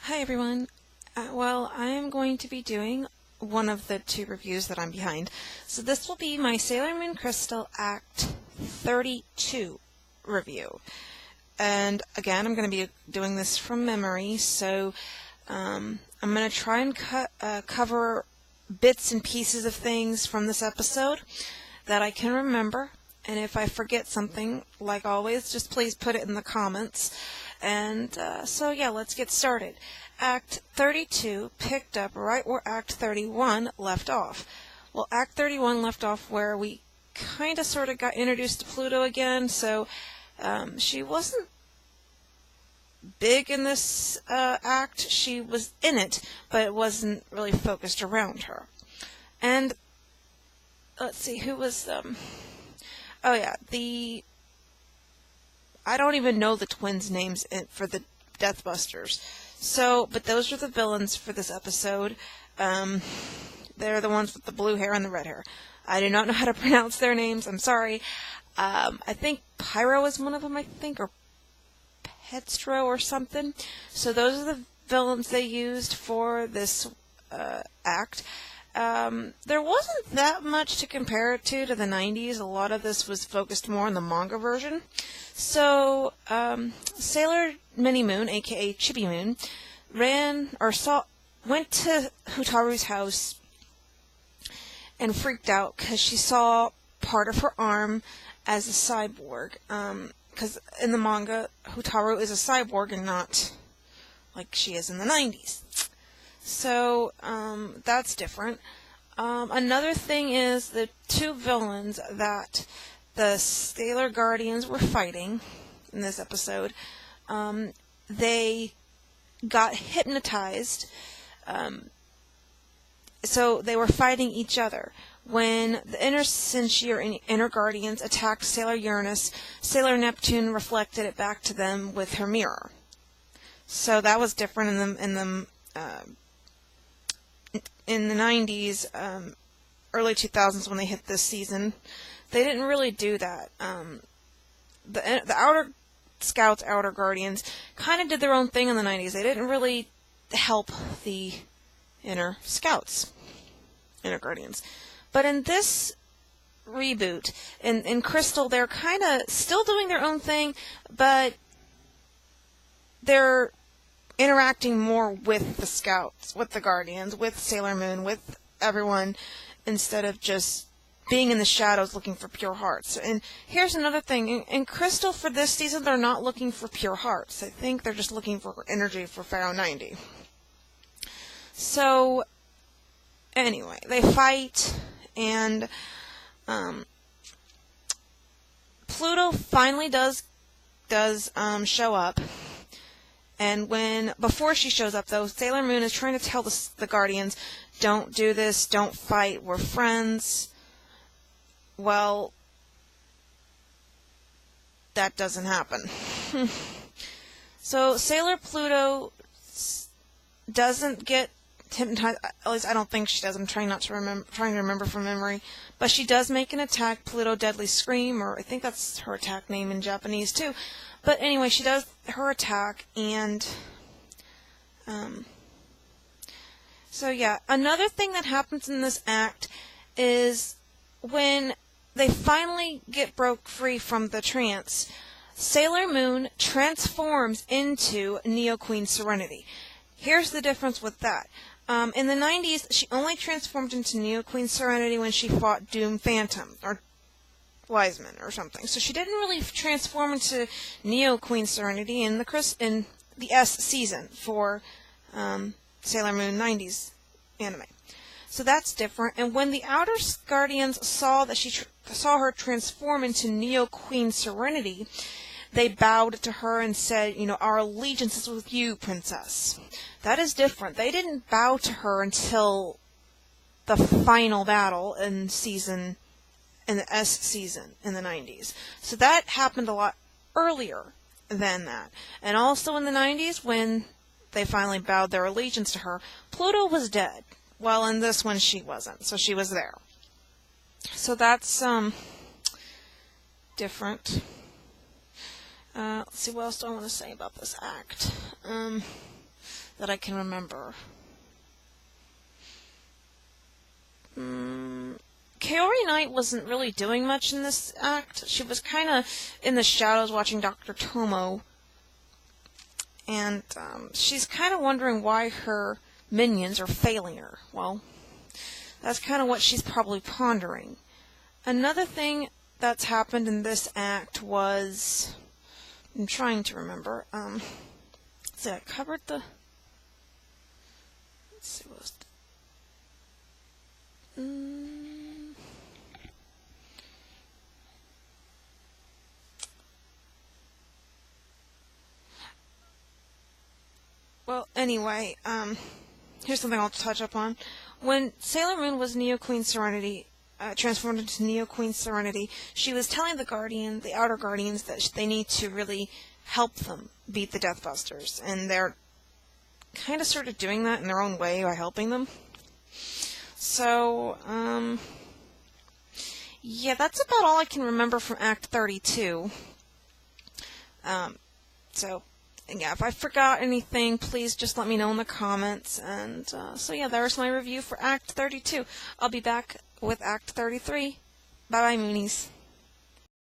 Hi everyone. Well, I'm going to be doing one of the two reviews that I'm behind. So this will be my Sailor Moon Crystal Act 32 review. And again, I'm going to be doing this from memory, so I'm going to try and cover bits and pieces of things from this episode that I can remember. And if I forget something, like always, just please put it in the comments. And so yeah, let's get started. Act 32 picked up right where Act 31 left off. Well, Act 31 left off where we kind of sort of got introduced to Pluto again, so she wasn't big in this act. She was in it, but it wasn't really focused around her. And let's see, who was oh yeah, I don't even know the twins' names for the Deathbusters. So, but those are the villains for this episode. They're the ones with the blue hair and the red hair. I do not know how to pronounce their names. I'm sorry. I think Pyro is one of them, or Petstro or something. So those are the villains they used for this act. There wasn't that much to compare it to the 90s. A lot of this was focused more on the manga version. So, Sailor Mini Moon, aka Chibi Moon, went to Hotaru's house and freaked out because she saw part of her arm as a cyborg. Because in the manga, Hotaru is a cyborg and not like she is in the 90s. So, that's different. Another thing is the two villains that the Sailor Guardians were fighting in this episode, they got hypnotized, so they were fighting each other. When the Inner Senshi or Inner Guardians attacked Sailor Uranus, Sailor Neptune reflected it back to them with her mirror. So that was different in the 90s, early 2000s when they hit this season. They didn't really do that. The Outer Scouts, Outer Guardians, kind of did their own thing in the 90s. They didn't really help the Inner Scouts, Inner Guardians. But in this reboot, in Crystal, they're kind of still doing their own thing, but they're interacting more with the Scouts, with the Guardians, with Sailor Moon, with everyone, instead of just being in the shadows looking for pure hearts. And here's another thing. In Crystal for this season, they're not looking for pure hearts. I think they're just looking for energy for Pharaoh 90. So, anyway, they fight, and Pluto finally does show up. And before she shows up, though, Sailor Moon is trying to tell the Guardians, don't do this, don't fight, we're friends. Well, that doesn't happen. So Sailor Pluto doesn't get hypnotized. At least I don't think she does. I'm trying to remember from memory. But she does make an attack, Pluto Deadly Scream, or I think that's her attack name in Japanese too. But anyway, she does her attack, and so yeah. Another thing that happens in this act is when they finally broke free from the trance, Sailor Moon transforms into Neo Queen Serenity. Here's the difference with that. In the 90s, she only transformed into Neo Queen Serenity when she fought Doom Phantom, or Wiseman, or something. So she didn't really transform into Neo Queen Serenity in the S season for Sailor Moon 90s anime. So that's different. And when the Outer Guardians saw that she saw her transform into Neo Queen Serenity, they bowed to her and said, our allegiance is with you, princess. That is different. They didn't bow to her until the final battle in the S season in the 90s. So that happened a lot earlier than that. And also in the 90s, when they finally bowed their allegiance to her, Pluto was dead. Well, in this one, she wasn't. So she was there. So that's different. Let's see, what else do I want to say about this act? that I can remember. Kaori Knight wasn't really doing much in this act. She was kind of in the shadows watching Dr. Tomo. And she's kind of wondering why her minions are failing her. Well, that's kind of what she's probably pondering. Another thing that's happened in this act was... I'm trying to remember. Let's see, I covered the... Let's see, what was... Well, anyway, here's something I'll touch up on. When Sailor Moon was Neo Queen Serenity, transformed into Neo Queen Serenity, she was telling the Outer Guardians, that they need to really help them beat the Deathbusters, and they're kind of sort of doing that in their own way by helping them. So, yeah, that's about all I can remember from Act 32. So, yeah, if I forgot anything, please just let me know in the comments. And so yeah, there's my review for Act 32. I'll be back with Act 33. Bye-bye, Moonies.